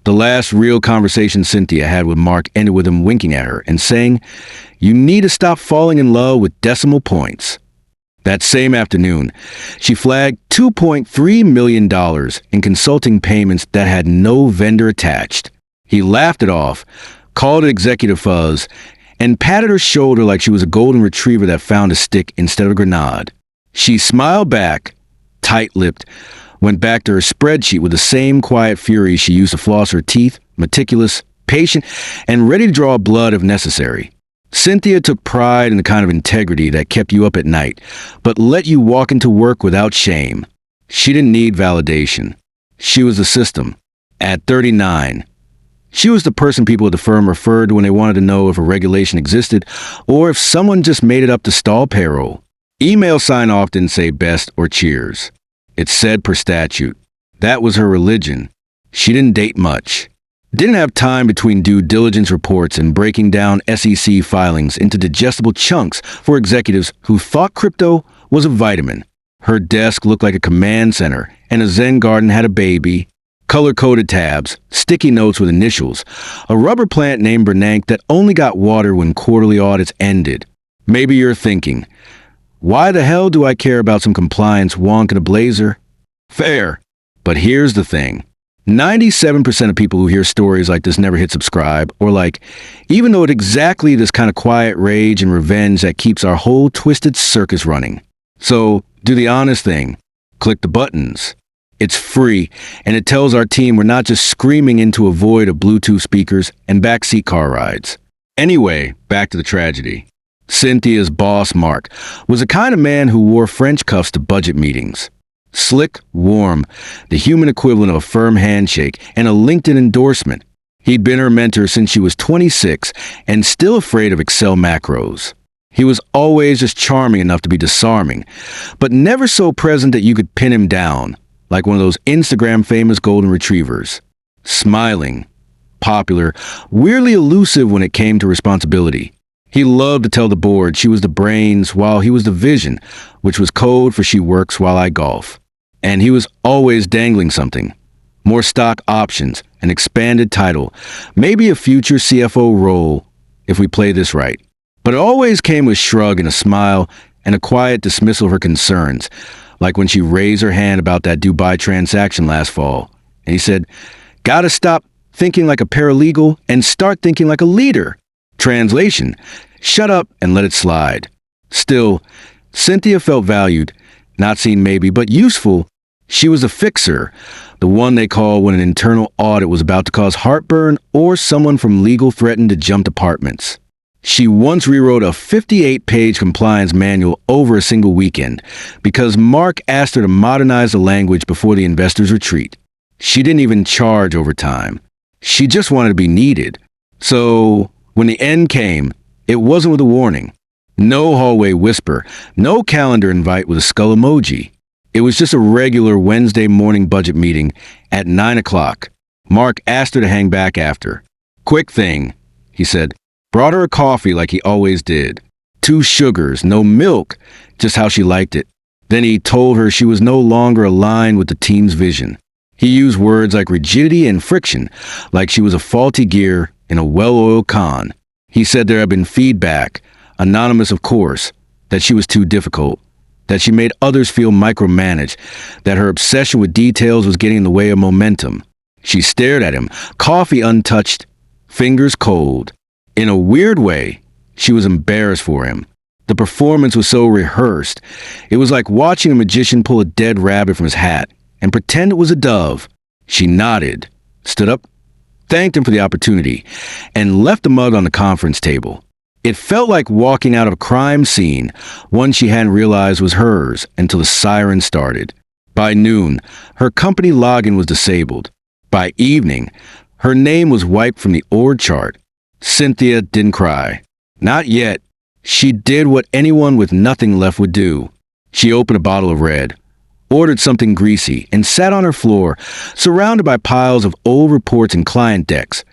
The last real conversation Cynthia had with Mark ended with him winking at her and saying, "You need to stop falling in love with decimal points." That same afternoon, she flagged $2.3 million in consulting payments that had no vendor attached. He laughed it off, called it executive fuzz, and patted her shoulder like she was a golden retriever that found a stick instead of a grenade. She smiled back, tight-lipped, went back to her spreadsheet with the same quiet fury she used to floss her teeth, meticulous, patient, and ready to draw blood if necessary. Cynthia took pride in the kind of integrity that kept you up at night, but let you walk into work without shame. She didn't need validation. She was the system. At 39, she was the person people at the firm referred to when they wanted to know if a regulation existed or if someone just made it up to stall payroll. Email sign-off didn't say best or cheers. It said per statute. That was her religion. She didn't date much. Didn't have time between due diligence reports and breaking down SEC filings into digestible chunks for executives who thought crypto was a vitamin. Her desk looked like a command center, and a Zen garden had a baby, color-coded tabs, sticky notes with initials, a rubber plant named Bernanke that only got water when quarterly audits ended. Maybe you're thinking, why the hell do I care about some compliance wonk in a blazer? Fair. But here's the thing. 97% of people who hear stories like this never hit subscribe, or like, even though it's exactly this kind of quiet rage and revenge that keeps our whole twisted circus running. So, do the honest thing. Click the buttons. It's free, and it tells our team we're not just screaming into a void of Bluetooth speakers and backseat car rides. Anyway, back to the tragedy. Cynthia's boss, Mark, was the kind of man who wore French cuffs to budget meetings. Slick, warm, the human equivalent of a firm handshake and a LinkedIn endorsement. He'd been her mentor since she was 26 and still afraid of Excel macros. He was always just charming enough to be disarming, but never so present that you could pin him down, like one of those Instagram-famous golden retrievers. Smiling, popular, weirdly elusive when it came to responsibility. He loved to tell the board she was the brains while he was the vision, which was code for she works while I golf. And he was always dangling something. More stock options, an expanded title, maybe a future CFO role, if we play this right. But it always came with a shrug and a smile and a quiet dismissal of her concerns, like when she raised her hand about that Dubai transaction last fall. And he said, "Gotta stop thinking like a paralegal and start thinking like a leader." Translation, shut up and let it slide. Still, Cynthia felt valued, not seen maybe, but useful. She was a fixer, the one they call when an internal audit was about to cause heartburn or someone from legal threatened to jump departments. She once rewrote a 58-page compliance manual over a single weekend because Mark asked her to modernize the language before the investors' retreat. She didn't even charge overtime. She just wanted to be needed. So, when the end came, it wasn't with a warning. No hallway whisper, no calendar invite with a skull emoji. It was just a regular Wednesday morning budget meeting at 9 o'clock. Mark asked her to hang back after. "Quick thing," he said. Brought her a coffee like he always did. 2 sugars, no milk, just how she liked it. Then he told her she was no longer aligned with the team's vision. He used words like rigidity and friction, like she was a faulty gear in a well-oiled con. He said there had been feedback, anonymous of course, that she was too difficult, that she made others feel micromanaged, that her obsession with details was getting in the way of momentum. She stared at him, coffee untouched, fingers cold. In a weird way, she was embarrassed for him. The performance was so rehearsed. It was like watching a magician pull a dead rabbit from his hat and pretend it was a dove. She nodded, stood up, thanked him for the opportunity, and left the mug on the conference table. It felt like walking out of a crime scene, one she hadn't realized was hers until the siren started. By noon, her company login was disabled. By evening, her name was wiped from the org chart. Cynthia didn't cry. Not yet. She did what anyone with nothing left would do. She opened a bottle of red, ordered something greasy, and sat on her floor, surrounded by piles of old reports and client decks,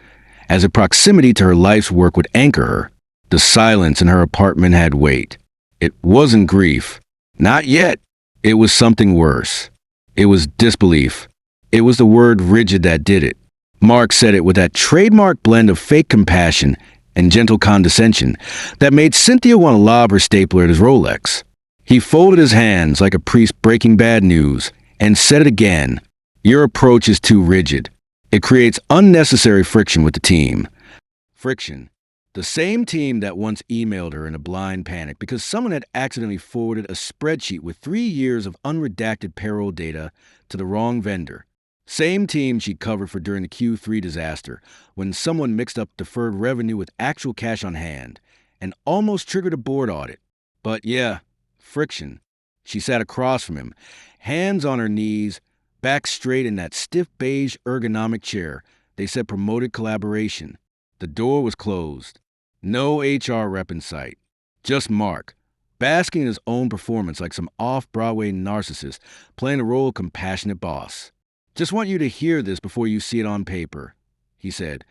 as if proximity to her life's work would anchor her. The silence in her apartment had weight. It wasn't grief. Not yet. It was something worse. It was disbelief. It was the word rigid that did it. Mark said it with that trademark blend of fake compassion and gentle condescension that made Cynthia want to lob her stapler at his Rolex. He folded his hands like a priest breaking bad news and said it again. Your approach is too rigid. It creates unnecessary friction with the team. Friction. The same team that once emailed her in a blind panic because someone had accidentally forwarded a spreadsheet with 3 years of unredacted payroll data to the wrong vendor. Same team she covered for during the Q3 disaster when someone mixed up deferred revenue with actual cash on hand and almost triggered a board audit. But yeah, friction. She sat across from him, hands on her knees, back straight in that stiff beige ergonomic chair. They said promoted collaboration. The door was closed. No HR rep in sight. Just Mark, basking in his own performance like some off-Broadway narcissist playing the role of compassionate boss. Just want you to hear this before you see it on paper, he said.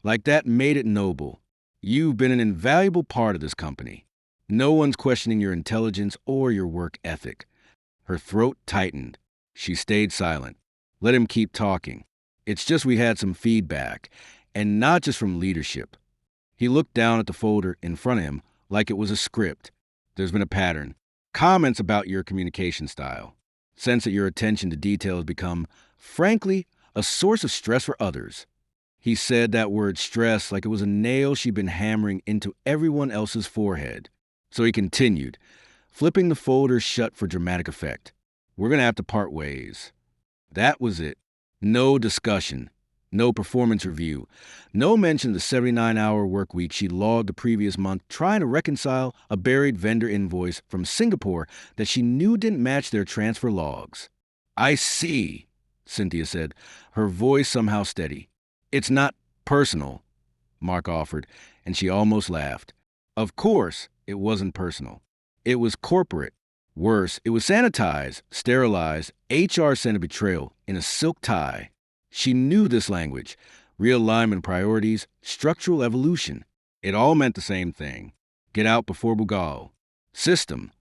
Like that made it noble. You've been an invaluable part of this company. No one's questioning your intelligence or your work ethic. Her throat tightened. She stayed silent. Let him keep talking. It's just we had some feedback, and not just from leadership. He looked down at the folder in front of him like it was a script. There's been a pattern. Comments about your communication style. Sense that your attention to detail has become, frankly, a source of stress for others. He said that word stress like it was a nail she'd been hammering into everyone else's forehead. So he continued, flipping the folder shut for dramatic effect. We're going to have to part ways. That was it. No discussion. No performance review. No mention of the 79-hour work week she logged the previous month trying to reconcile a buried vendor invoice from Singapore that she knew didn't match their transfer logs. I see, Cynthia said, her voice somehow steady. It's not personal, Mark offered, and she almost laughed. Of course, it wasn't personal. It was corporate. Worse, it was sanitized, sterilized, HR-centered betrayal in a silk tie. She knew this language. Realignment priorities, structural evolution. It all meant the same thing. Get out before Bugal. System.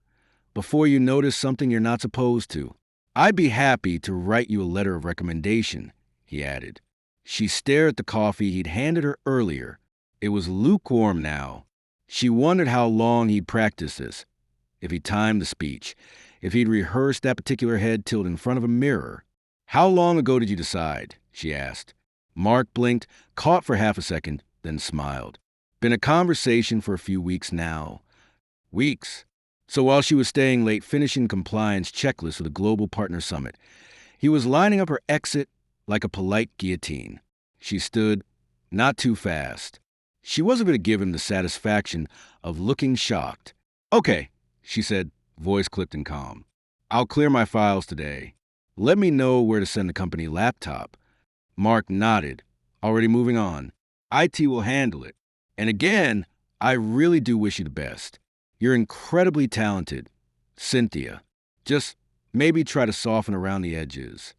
Before you notice something you're not supposed to. I'd be happy to write you a letter of recommendation, he added. She stared at the coffee he'd handed her earlier. It was lukewarm now. She wondered how long he'd practiced this. If he timed the speech. If he'd rehearsed that particular head tilt in front of a mirror. How long ago did you decide? She asked. Mark blinked, caught for half a second, then smiled. Been a conversation for a few weeks now. Weeks. So while she was staying late finishing compliance checklist for the Global Partner Summit, he was lining up her exit like a polite guillotine. She stood, not too fast. She wasn't going to give him the satisfaction of looking shocked. Okay, she said, voice clipped and calm. I'll clear my files today. Let me know where to send the company laptop. Mark nodded, already moving on. IT will handle it. And again, I really do wish you the best. You're incredibly talented. Cynthia. Just maybe try to soften around the edges.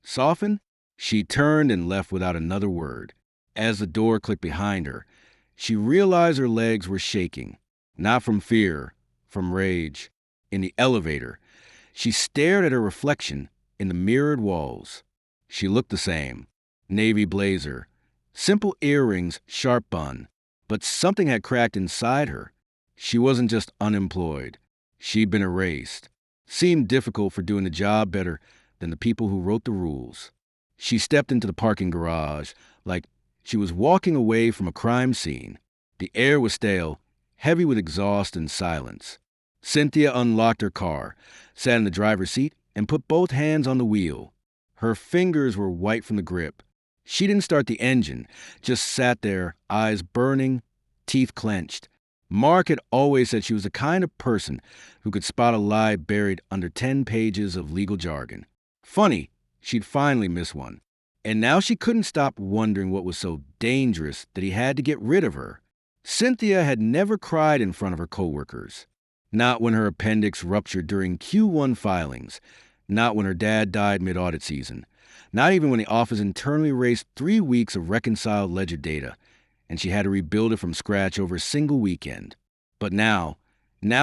Soften? She turned and left without another word. As the door clicked behind her, she realized her legs were shaking. Not from fear, from rage. In the elevator, she stared at her reflection in the mirrored walls. She looked the same. Navy blazer. Simple earrings, sharp bun. But something had cracked inside her. She wasn't just unemployed. She'd been erased. Seemed difficult for doing the job better than the people who wrote the rules. She stepped into the parking garage like she was walking away from a crime scene. The air was stale, heavy with exhaust and silence. Cynthia unlocked her car, sat in the driver's seat, and put both hands on the wheel. Her fingers were white from the grip. She didn't start the engine, just sat there, eyes burning, teeth clenched. Mark had always said she was the kind of person who could spot a lie buried under 10 pages of legal jargon. Funny, she'd finally missed one. And now she couldn't stop wondering what was so dangerous that he had to get rid of her. Cynthia had never cried in front of her coworkers. Not when her appendix ruptured during Q1 filings. Not when her dad died mid-audit season. Not even when the office internally erased 3 weeks of reconciled ledger data, and she had to rebuild it from scratch over a single weekend. But now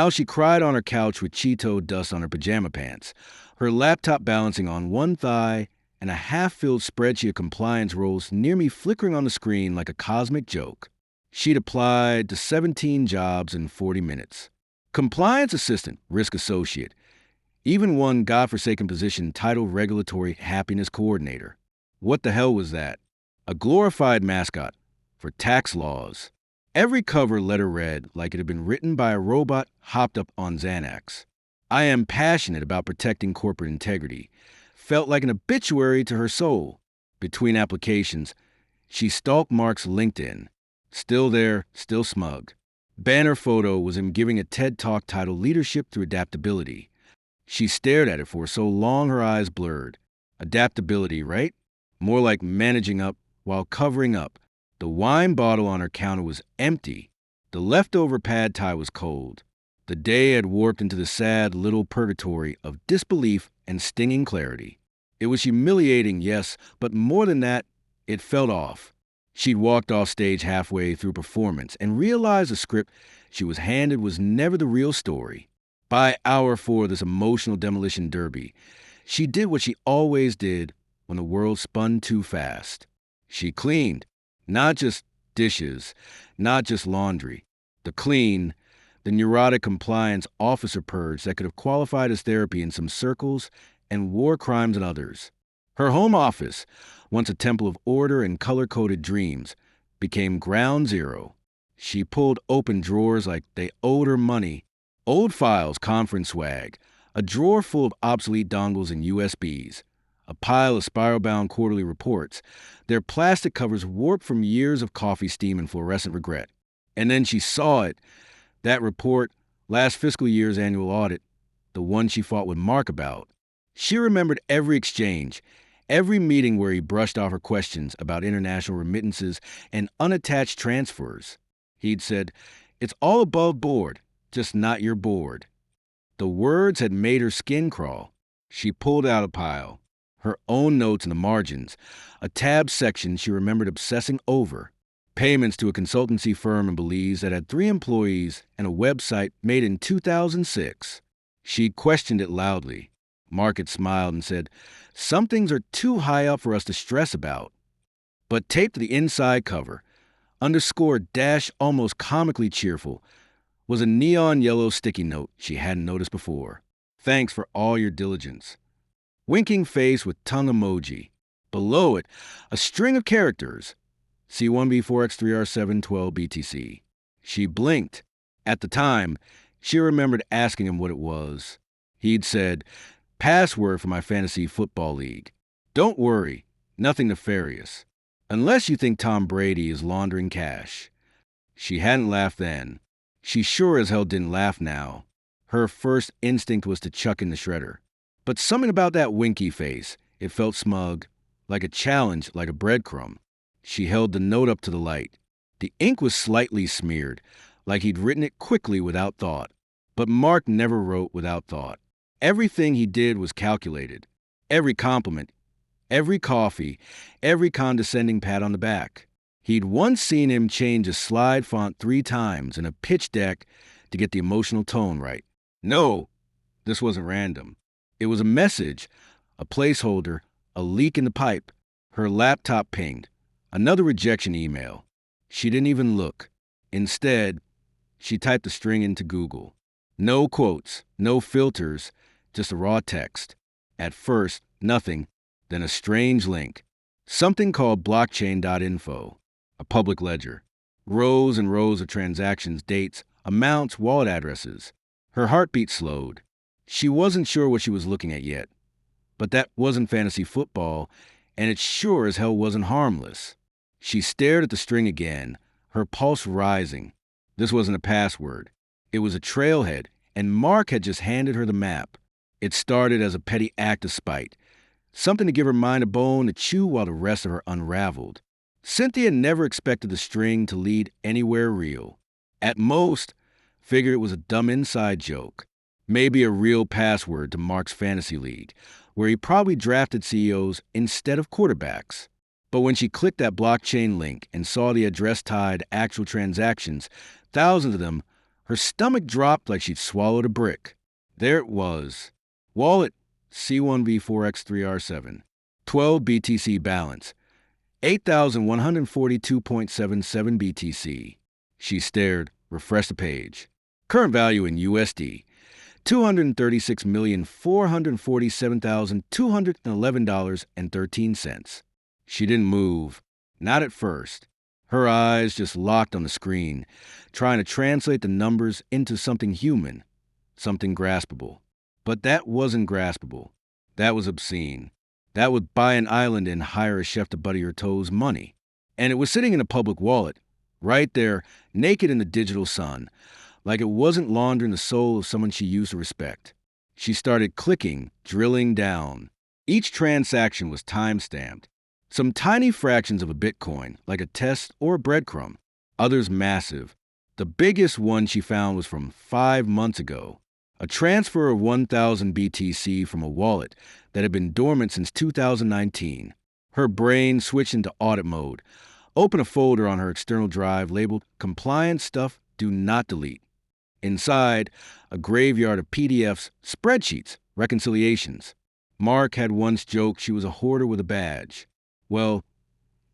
she cried on her couch with Cheeto dust on her pajama pants, her laptop balancing on one thigh and a half-filled spreadsheet of compliance roles near me flickering on the screen like a cosmic joke. She'd applied to 17 jobs in 40 minutes. Compliance assistant, risk associate, even one godforsaken position titled regulatory happiness coordinator. What the hell was that? A glorified mascot for tax laws. Every cover letter read like it had been written by a robot hopped up on Xanax. I am passionate about protecting corporate integrity. Felt like an obituary to her soul. Between applications, she stalked Mark's LinkedIn. Still there, still smug. Banner photo was him giving a TED Talk titled Leadership Through Adaptability. She stared at it for so long her eyes blurred. Adaptability, right? More like managing up while covering up. The wine bottle on her counter was empty. The leftover pad thai was cold. The day had warped into the sad little purgatory of disbelief and stinging clarity. It was humiliating, yes, but more than that, it felt off. She'd walked off stage halfway through performance and realized the script she was handed was never the real story. By hour 4 of this emotional demolition derby, she did what she always did when the world spun too fast. She cleaned, not just dishes, not just laundry. The neurotic compliance officer purge that could have qualified as therapy in some circles and war crimes in others. Her home office, once a temple of order and color-coded dreams, became ground zero. She pulled open drawers like they owed her money. Old files, conference swag, a drawer full of obsolete dongles and USBs, a pile of spiral-bound quarterly reports, their plastic covers warped from years of coffee steam and fluorescent regret. And then she saw it. That report, last fiscal year's annual audit, the one she fought with Mark about. She remembered every exchange, every meeting where he brushed off her questions about international remittances and unattached transfers. He'd said, "It's all above board, just not your board." The words had made her skin crawl. She pulled out a pile, her own notes in the margins, a tab section she remembered obsessing over. Payments to a consultancy firm in Belize that had 3 employees and a website made in 2006. She questioned it loudly. Mark had smiled and said, "Some things are too high up for us to stress about." But taped to the inside cover, underscored dash almost comically cheerful, was a neon yellow sticky note she hadn't noticed before. "Thanks for all your diligence." Winking face with tongue emoji. Below it, a string of characters. C1B4X3R712BTC. She blinked. At the time, she remembered asking him what it was. He'd said, "Password for my fantasy football league. Don't worry, nothing nefarious. Unless you think Tom Brady is laundering cash." She hadn't laughed then. She sure as hell didn't laugh now. Her first instinct was to chuck in the shredder. But something about that winky face, it felt smug, like a challenge, like a breadcrumb. She held the note up to the light. The ink was slightly smeared, like he'd written it quickly without thought. But Mark never wrote without thought. Everything he did was calculated. Every compliment, every coffee, every condescending pat on the back. He'd once seen him change a slide font 3 times in a pitch deck to get the emotional tone right. No, this wasn't random. It was a message, a placeholder, a leak in the pipe. Her laptop pinged. Another rejection email. She didn't even look. Instead, she typed the string into Google. No quotes, no filters, just a raw text. At first, nothing, then a strange link. Something called blockchain.info, a public ledger. Rows and rows of transactions, dates, amounts, wallet addresses. Her heartbeat slowed. She wasn't sure what she was looking at yet. But that wasn't fantasy football, and it sure as hell wasn't harmless. She stared at the string again, her pulse rising. This wasn't a password. It was a trailhead, and Mark had just handed her the map. It started as a petty act of spite, something to give her mind a bone to chew while the rest of her unraveled. Cynthia never expected the string to lead anywhere real. At most, figured it was a dumb inside joke. Maybe a real password to Mark's fantasy league, where he probably drafted CEOs instead of quarterbacks. But when she clicked that blockchain link and saw the address tied actual transactions, thousands of them, her stomach dropped like she'd swallowed a brick. There it was. Wallet C1V4X3R7. 12 BTC balance. 8,142.77 BTC. She stared, refreshed the page. Current value in USD. $236,447,211.13. She didn't move. Not at first. Her eyes just locked on the screen, trying to translate the numbers into something human, something graspable. But that wasn't graspable. That was obscene. That would buy an island and hire a chef to butter your toes money. And it was sitting in a public wallet, right there, naked in the digital sun, like it wasn't laundering the soul of someone she used to respect. She started clicking, drilling down. Each transaction was time-stamped. Some tiny fractions of a Bitcoin, like a test or a breadcrumb. Others massive. The biggest one she found was from 5 months ago. A transfer of 1,000 BTC from a wallet that had been dormant since 2019. Her brain switched into audit mode. Open a folder on her external drive labeled Compliance Stuff Do Not Delete. Inside, a graveyard of PDFs, spreadsheets, reconciliations. Mark had once joked she was a hoarder with a badge. Well,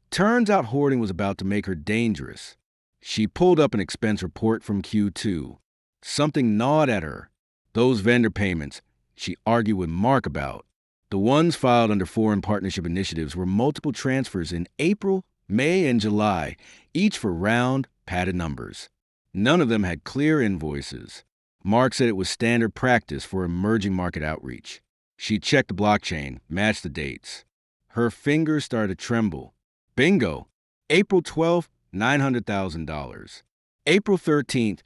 turns out hoarding was about to make her dangerous. She pulled up an expense report from Q2. Something gnawed at her. Those vendor payments she argued with Mark about. The ones filed under foreign partnership initiatives were multiple transfers in April, May, and July, each for round, padded numbers. None of them had clear invoices. Mark said it was standard practice for emerging market outreach. She checked the blockchain, matched the dates. Her fingers started to tremble. Bingo! April 12th, $900,000. April 13th,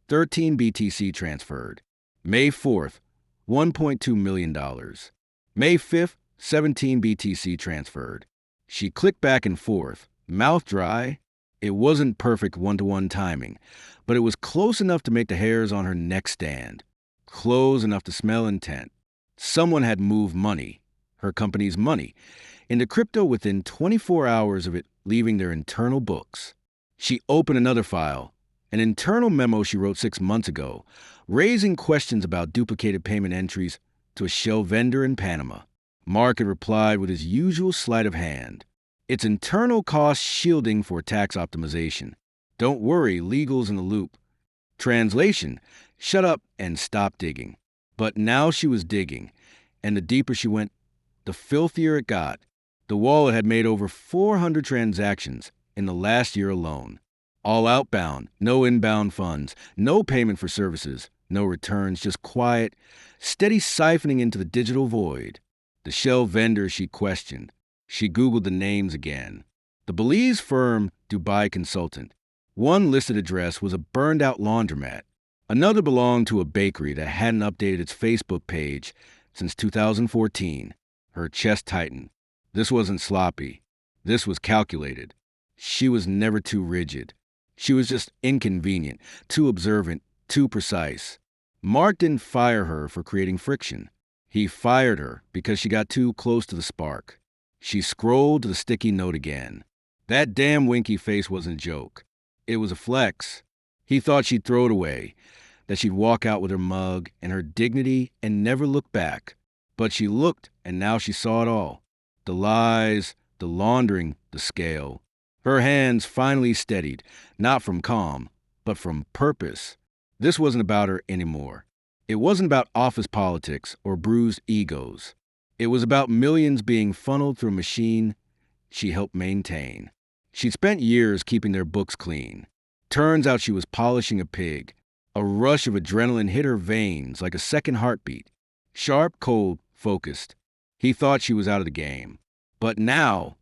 13 BTC transferred. May 4th, $1.2 million. May 5th, 17 BTC transferred. She clicked back and forth, mouth dry. It wasn't perfect one-to-one timing, but it was close enough to make the hairs on her neck stand. Close enough to smell intent. Someone had moved money, her company's money, into crypto within 24 hours of it leaving their internal books. She opened another file, an internal memo she wrote 6 months ago, raising questions about duplicated payment entries to a shell vendor in Panama. Mark had replied with his usual sleight of hand. It's internal cost shielding for tax optimization. Don't worry, legal's in the loop. Translation, shut up and stop digging. But now she was digging, and the deeper she went, the filthier it got. The wallet had made over 400 transactions in the last year alone. All outbound, no inbound funds, no payment for services, no returns, just quiet, steady siphoning into the digital void. The shell vendor she questioned. She Googled the names again. The Belize firm, Dubai Consultant. One listed address was a burned-out laundromat. Another belonged to a bakery that hadn't updated its Facebook page since 2014. Her chest tightened. This wasn't sloppy. This was calculated. She was never too rigid. She was just inconvenient, too observant, too precise. Mark didn't fire her for creating friction. He fired her because she got too close to the spark. She scrolled to the sticky note again. That damn winky face wasn't a joke. It was a flex. He thought she'd throw it away, that she'd walk out with her mug and her dignity and never look back. But she looked, and now she saw it all. The lies, the laundering, the scale. Her hands finally steadied, not from calm, but from purpose. This wasn't about her anymore. It wasn't about office politics or bruised egos. It was about millions being funneled through a machine she helped maintain. She'd spent years keeping their books clean. Turns out she was polishing a pig. A rush of adrenaline hit her veins like a second heartbeat. Sharp, cold, focused. He thought she was out of the game. But now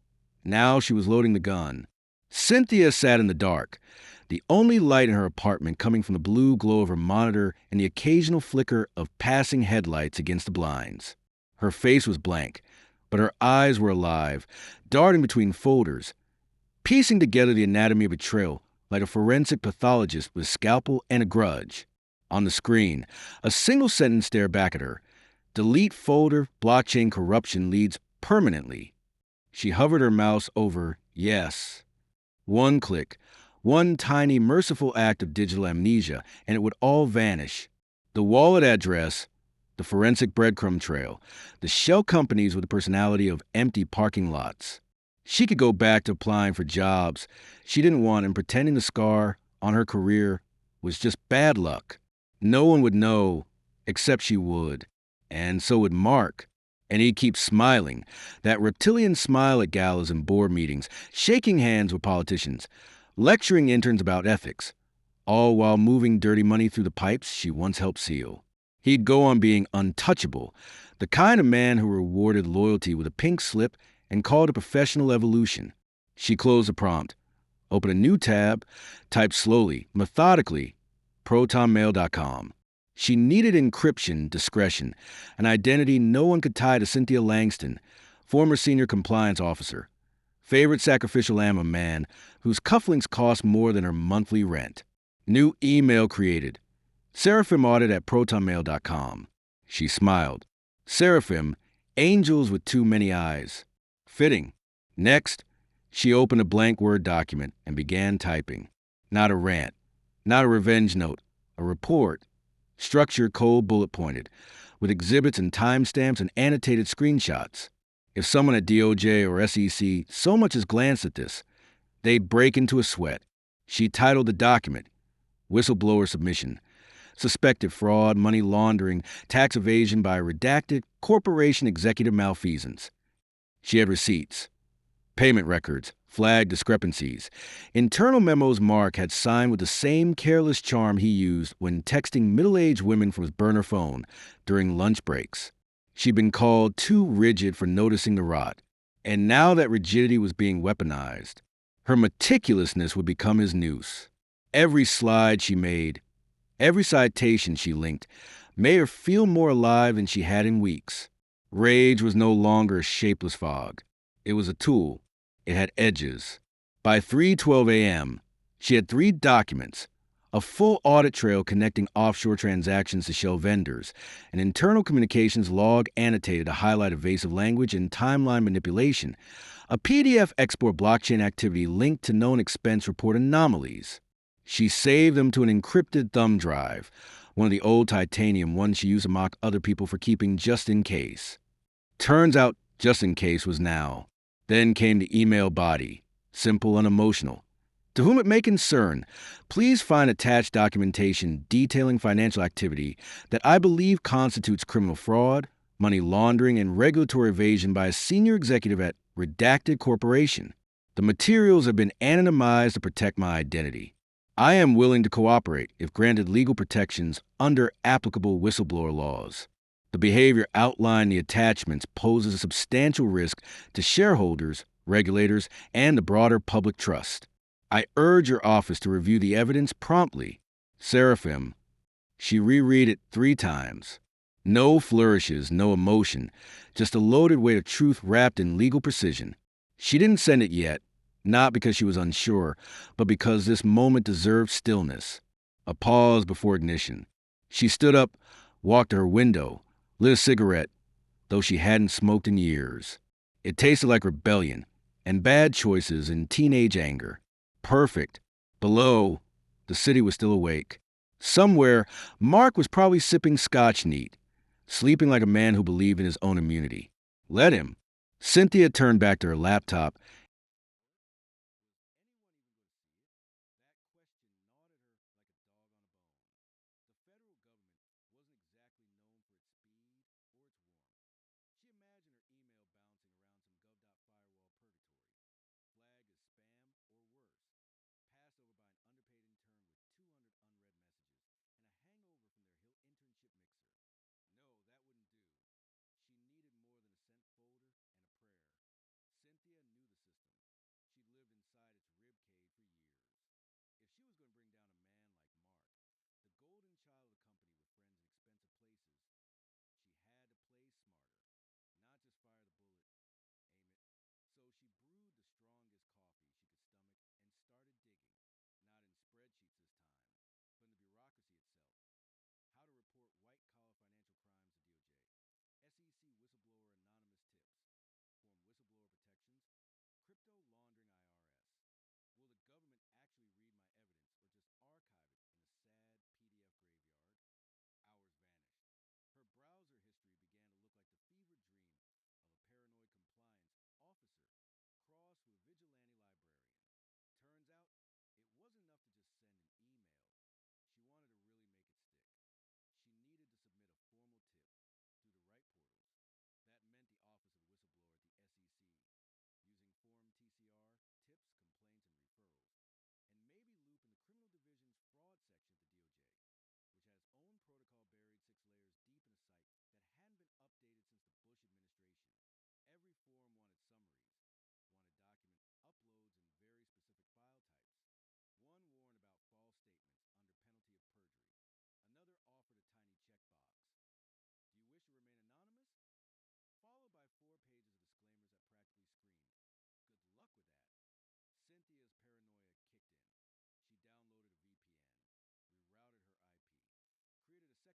she was loading the gun. Cynthia sat in the dark, the only light in her apartment coming from the blue glow of her monitor and the occasional flicker of passing headlights against the blinds. Her face was blank, but her eyes were alive, darting between folders, piecing together the anatomy of betrayal like a forensic pathologist with a scalpel and a grudge. On the screen, a single sentence stared back at her. Delete folder, blockchain corruption leads permanently. She hovered her mouse over yes. One click, one tiny merciful act of digital amnesia, and it would all vanish. The wallet address, The forensic breadcrumb trail, the shell companies with the personality of empty parking lots. She could go back to applying for jobs she didn't want and pretending the scar on her career was just bad luck. No one would know, except she would. And so would Mark. And he'd keep smiling, that reptilian smile at galas and board meetings, shaking hands with politicians, lecturing interns about ethics, all while moving dirty money through the pipes she once helped seal. He'd go on being untouchable, the kind of man who rewarded loyalty with a pink slip and called it professional evolution. She closed the prompt, opened a new tab, typed slowly, methodically, protonmail.com. She needed encryption, discretion, an identity no one could tie to Cynthia Langston, former senior compliance officer, favorite sacrificial lamb of man whose cufflinks cost more than her monthly rent. New email created. Seraphimaudit at protonmail.com. She smiled. Seraphim, angels with too many eyes. Fitting. Next, she opened a blank Word document and began typing. Not a rant, not a revenge note, a report. Structured, cold, bullet pointed, with exhibits and timestamps and annotated screenshots. If someone at DOJ or SEC so much as glanced at this, they'd break into a sweat. She titled the document, Whistleblower Submission. Suspected fraud, money laundering, tax evasion by redacted corporation executive malfeasance. She had receipts, payment records, flagged discrepancies. Internal memos Mark had signed with the same careless charm he used when texting middle-aged women from his burner phone during lunch breaks. She'd been called too rigid for noticing the rot, and now that rigidity was being weaponized, her meticulousness would become his noose. Every slide she made, every citation she linked, made her feel more alive than she had in weeks. Rage was no longer a shapeless fog. It was a tool. It had edges. By 3:12 a.m., she had 3 documents, a full audit trail connecting offshore transactions to shell vendors, an internal communications log annotated to highlight evasive language and timeline manipulation, a PDF export blockchain activity linked to known expense report anomalies. She saved them to an encrypted thumb drive, one of the old titanium ones she used to mock other people for keeping just in case. Turns out just in case was now. Then came the email body, simple, unemotional. To whom it may concern, please find attached documentation detailing financial activity that I believe constitutes criminal fraud, money laundering, and regulatory evasion by a senior executive at Redacted Corporation. The materials have been anonymized to protect my identity. I am willing to cooperate if granted legal protections under applicable whistleblower laws. The behavior outlined in the attachments poses a substantial risk to shareholders, regulators, and the broader public trust. I urge your office to review the evidence promptly. Seraphim. She reread it 3 times. No flourishes, no emotion, just a loaded weight of truth wrapped in legal precision. She didn't send it yet, not because she was unsure, but because this moment deserved stillness. A pause before ignition. She stood up, walked to her window, lit a cigarette, though she hadn't smoked in years. It tasted like rebellion and bad choices and teenage anger. Perfect. Below, the city was still awake. Somewhere, Mark was probably sipping scotch neat, sleeping like a man who believed in his own immunity. Let him. Cynthia turned back to her laptop.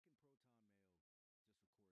second Proton mail just for correspondence, then another one just in case. She scrubbed metadata from every document, checked every PDF for embedded author tags, even stripped fonts and replaced them manually to erase her fingerprint. At one point, she sat frozen for a full minute, staring at the question, how did you become aware of the wrongdoing? Her fingers hovered over the keyboard. The truth felt radioactive. She finally typed, I worked in a compliance capacity within the organization and identified irregularities during routine reconciliation. Vague enough to mask her, sharp enough to be taken seriously. She attached the dossier, double-checked every file, renamed them in plain, boring legalese. No drama, no flair. This was not a revenge fantasy. It was a legal missile. Then came the DOJ portal, a clunky HTML monstrosity that required you to select from 20 drop-downs before it even let you type a sentence. She crafted a condensed version of her report and dropped in a secure cloud link to the full dossier. She also included a read-only blockchain ledger summary, just in case the intern skimming it didn't know how to translate crypto to crime. Her hands were trembling again, not from fear, from pressure, from the weight of doing this right or no redos. No control plus Z for blowing the whistle on someone who probably had lawyers on retainer and friends with vacation homes in Geneva. She hit submit twice. Once for the SEC, once for DOJ. Each time, she was rewarded with a depressingly minimalist confirmation message. Your submission has been received. No further contact is guaranteed. That was it. No case number, no handler, no dramatic phone call with someone from the Treasury Department whispering, we've been waiting for you. Just more silence. Cynthia leaned back in her chair. The room was so quiet. She could hear her own heartbeat echo in her jaw. She'd followed every rule. She'd navigated the maze. Now she had to wait and trust. And trusting was the part that felt most foreign. Still, she locked away her drive, deleted her temp accounts, the thumb drive and a hollowed-out volume of Principles of Corporate Ethics, a gift from Mark once upon a time. Fitting, she thought, let the system do what it was built to do. And if it didn't, she'd burn that down, too. Cynthia thought the waiting would feel like relief. She imagined herself exhaling, maybe even sleeping to the night, like someone who'd finally handed the cursed object to someone else's problem pile. Instead, it was like holding her breath underwater while checking the surface every 5 minutes to see if the lifeguard had noticed she was drowning. The first day after submission, she hovered near her phone like it might suddenly ring with an unknown number from DC. Some calm, confident voice saying, we got it, we're moving. Instead, she got spam. A robocall from someone trying to sell her solar panels. A text from CVS reminding her about her flu shot. No .gov address. No black sedan. No sirens in the distance. Just her and her increasingly raw nerves. She refreshed the news tabs obsessively. Google alerts set up for the company, for Mark's name, even for terms like financial fraud investigation and crypto seizure. Nothing. The world kept spinning like she hadn't just thrown a live grenade into the center of a billion-dollar machine. Day 2, she took a walk. Her body needed air. Ended up outside the company's headquarters downtown. From across the street, it looked untouched. Sleek glass walls, clean signage. Employees going in and out like it was just another Tuesday in the empire. She stood there for 10 full minutes, wondering how many of them knew they were working inside a crime scene. Then day 3, that's when she saw the photo. A local business journal had posted a recap from a glitzy charity gala the night before. Headline was some soulless corporate fluff. Leaders rally for clean energy initiative at downtown soiree. But their buried 4 photos in was Mark, tuxedo smile, holding a glass of champagne like he'd never broken a single rule in his life. One hand on the back of a woman Cynthia didn't recognize.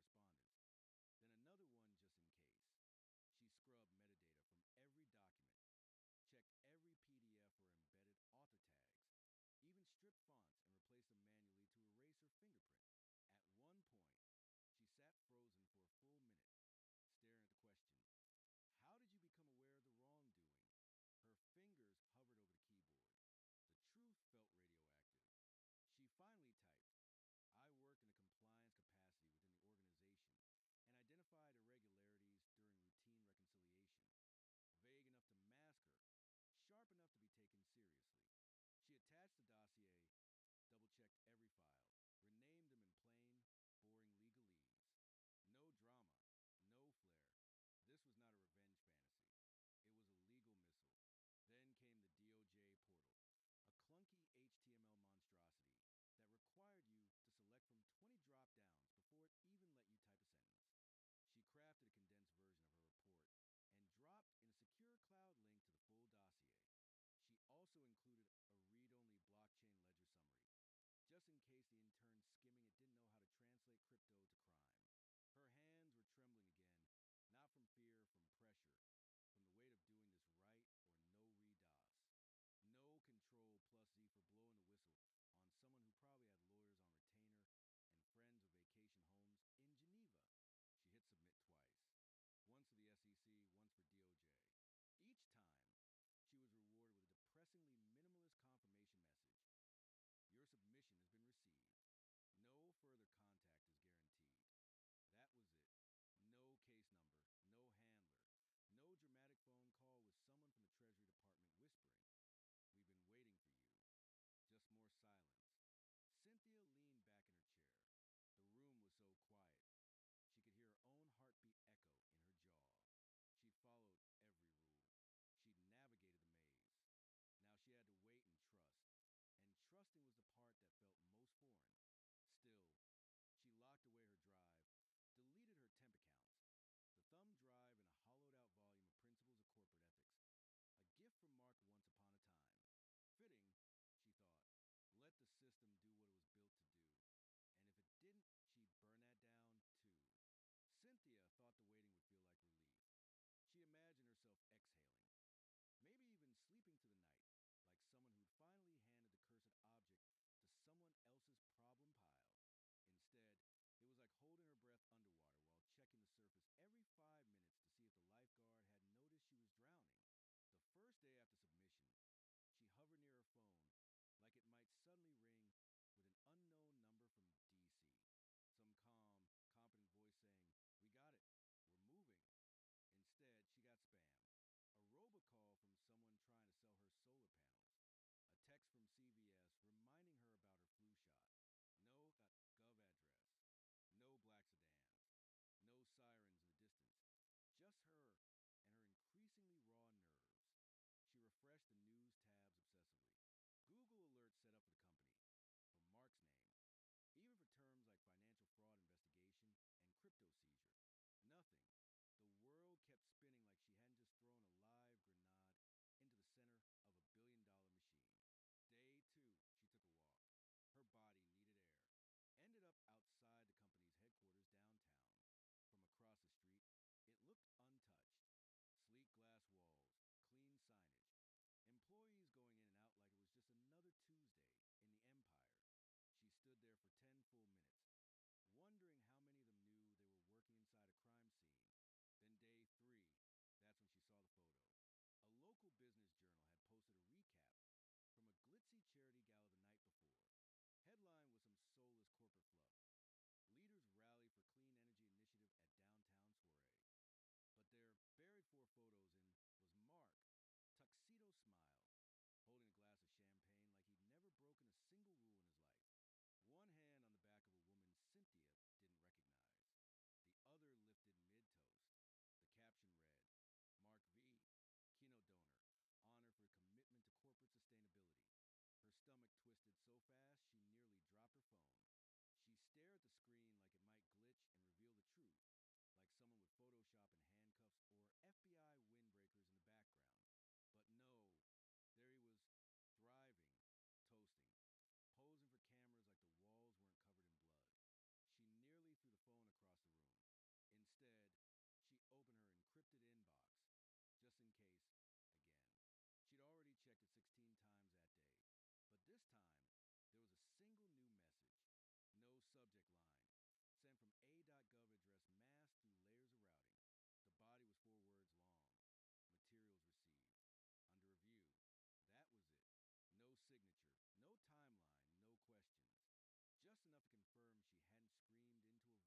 The other lifted mid-toast. The caption read, Mark V., keynote donor, honor for commitment to corporate to confirm she hadn't screamed into a void. Someone, somewhere, had opened her file. Maybe read it, maybe even printed it. But it was the maybe that drove her mad, because now the clock had restarted. But this time the ticking wasn't in her control. She was no longer the analyst or the architect. She was the observer, the one hoping someone in a starch government office would care enough to chase the threads she'd laid out in ink and ash. Cynthia sat back on her bed, laptop resting on her stomach. That forward email burned into her retinas. Under review. She hated how fragile it made her feel. How powerless. Like being told you might be believed. Only if the paperwork doesn't get lost and the right intern doesn't call in sick. She thought of Mark in that tuxedo, laughing, toasting, oblivious. She imagined the photo again, but this time the background is lit up with blue lights, and handcuffs are clicking behind his back. She closed her eyes and let the rage settle, slow and thick in her blood. This wasn't over. But for now, she had to wait. And waiting, as it turned out, was its own private hell. Cynthia had gone feral in her own kitchen. She was wearing an old university hoodie with coffee stains she couldn't date and socks that didn't match. The counter was littered with half-eaten toast, an open can of cold ravioli she never actually touched, and 3 used tea bags that hadn't been steeped so much as drowned. She was on her fourth cup of coffee, store brand, aggressively bitter, brewed into the same chip mug she'd used the night she was fired. Mug said, "World's okayest analyst." It felt ironic now, almost prophetic. She sat hunched over her laptop, like a gargoyle guarding the gates of paranoia. Her tabs still arranged in their obsessive grid. SEC tips page, DOJ Newswire, LinkedIn to stalk Mark's connections, Google alerts, Reddit in case someone posted an anonymous. My CEO just got rated thread, and her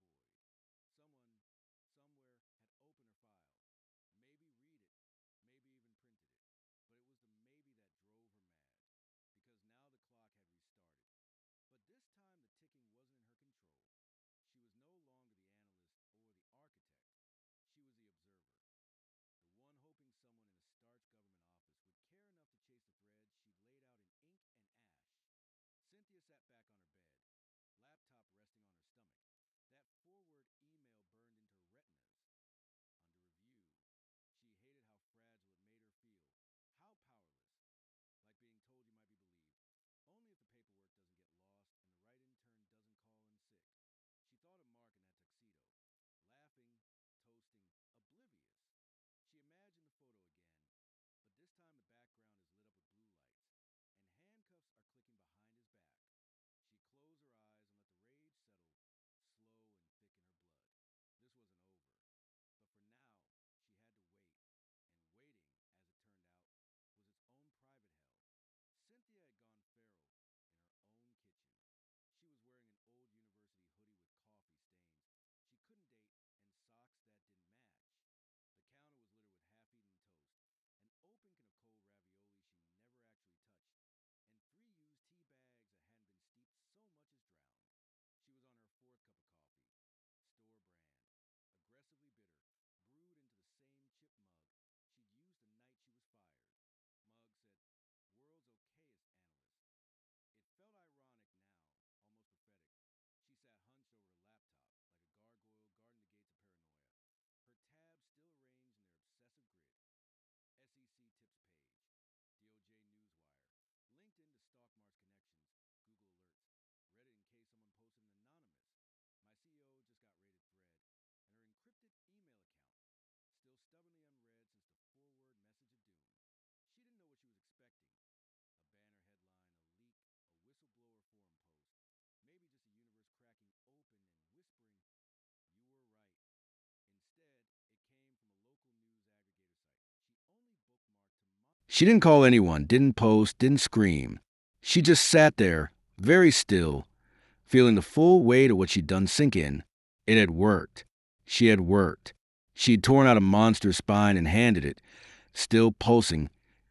encrypted email account, still stubbornly unread since the forward message of doom. She didn't know what she was expecting. A banner headline, a leak, a whistleblower forum post, maybe just the universe cracking open and whispering, "You were right." Instead, it came from a local news aggregator site. She only bookmarked to She didn't call anyone, didn't post, didn't scream. She just sat there, very still, feeling the full weight of what she'd done sink in. It had worked. She had worked. She'd torn out a monster's spine and handed it, still pulsing,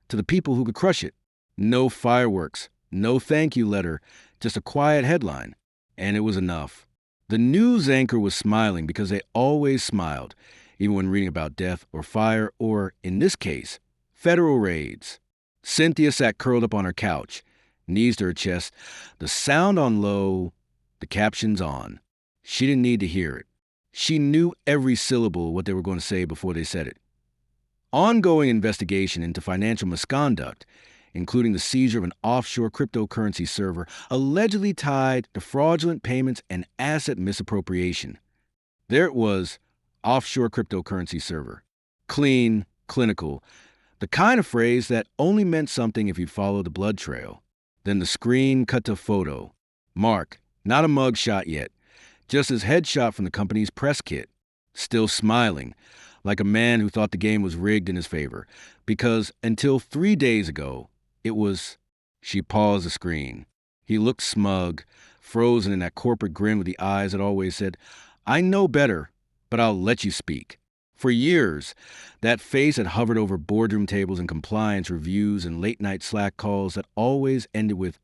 to the people who could crush it. No fireworks, no thank you letter, just a quiet headline. And it was enough. The news anchor was smiling because they always smiled, even when reading about death or fire or, in this case, federal raids. Cynthia sat curled up on her couch, knees to her chest, the sound on low, the captions on. She didn't need to hear it. She knew every syllable of what they were going to say before they said it. Ongoing investigation into financial misconduct, including the seizure of an offshore cryptocurrency server allegedly tied to fraudulent payments and asset misappropriation. There it was, offshore cryptocurrency server. Clean, clinical, the kind of phrase that only meant something if you'd followed the blood trail. Then the screen cut to photo. Mark, not a mug shot yet, just his headshot from the company's press kit. Still smiling, like a man who thought the game was rigged in his favor, because until 3 days ago, it was. She paused the screen. He looked smug, frozen in that corporate grin with the eyes that always said, "I know better, but I'll let you speak." For years, that face had hovered over boardroom tables and compliance reviews and late-night Slack calls that always ended with,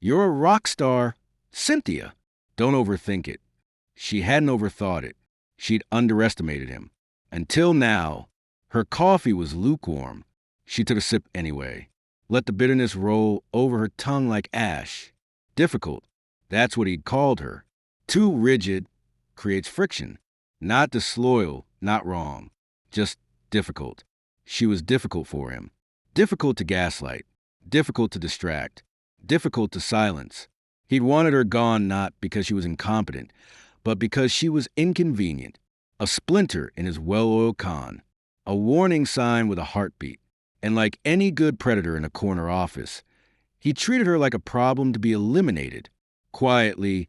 "You're a rock star, Cynthia." Don't overthink it. She hadn't overthought it. She'd underestimated him. Until now, her coffee was lukewarm. She took a sip anyway. Let the bitterness roll over her tongue like ash. Difficult. That's what he'd called her. Too rigid creates friction. Not disloyal, not wrong. Just difficult. She was difficult for him. Difficult to gaslight. Difficult to distract. Difficult to silence. He'd wanted her gone not because she was incompetent, but because she was inconvenient. A splinter in his well-oiled con. A warning sign with a heartbeat. And like any good predator in a corner office, he treated her like a problem to be eliminated. Quietly,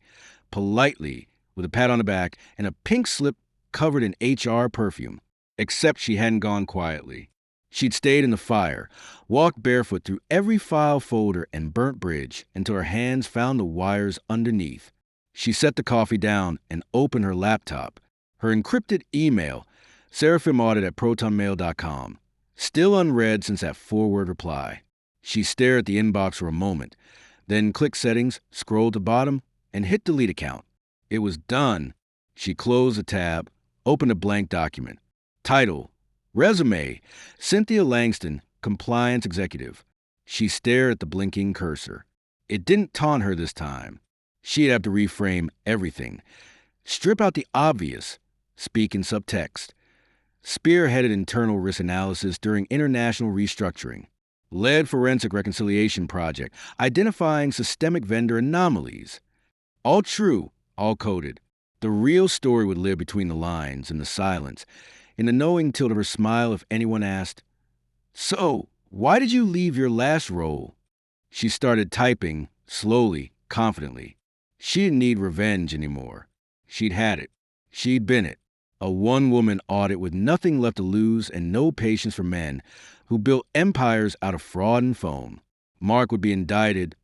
politely, with a pat on the back and a pink slip covered in HR perfume. Except she hadn't gone quietly. She'd stayed in the fire, walked barefoot through every file folder and burnt bridge until her hands found the wires underneath. She set the coffee down and opened her laptop. Her encrypted email, seraphimaudit@protonmail.com, still unread since that forward reply. She stared at the inbox for a moment, then clicked Settings, scrolled to bottom, and hit Delete Account. It was done. She closed the tab, opened a blank document. Title, Resume, Cynthia Langston, Compliance Executive. She stared at the blinking cursor. It didn't taunt her this time. She'd have to reframe everything. Strip out the obvious. Speak in subtext. Spearheaded internal risk analysis during international restructuring. Led forensic reconciliation project, identifying systemic vendor anomalies. All true, all coded. The real story would live between the lines, in the silence, in the knowing tilt of her smile if anyone asked, "So, why did you leave your last role?" She started typing, slowly, confidently. She didn't need revenge anymore. She'd had it. She'd been it. A one-woman audit with nothing left to lose and no patience for men who built empires out of fraud and foam. Mark would be indicted.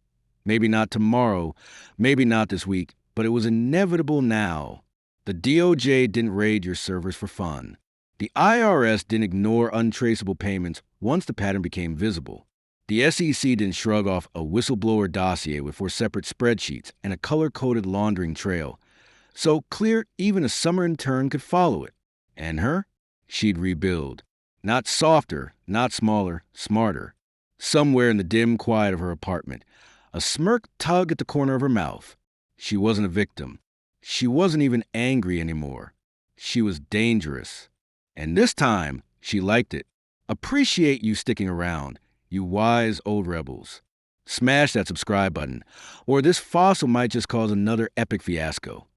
Maybe not tomorrow, maybe not this week, but it was inevitable now. The DOJ didn't raid your servers for fun. The IRS didn't ignore untraceable payments once the pattern became visible. The SEC didn't shrug off a whistleblower dossier with 4 separate spreadsheets and a color-coded laundering trail. So clear even a summer intern could follow it. And her? She'd rebuild. Not softer, not smaller, smarter. Somewhere in the dim quiet of her apartment, a smirk tugged at the corner of her mouth. She wasn't a victim. She wasn't even angry anymore. She was dangerous. And this time, she liked it. Appreciate you sticking around, you wise old rebels. Smash that subscribe button, or this fossil might just cause another epic fiasco.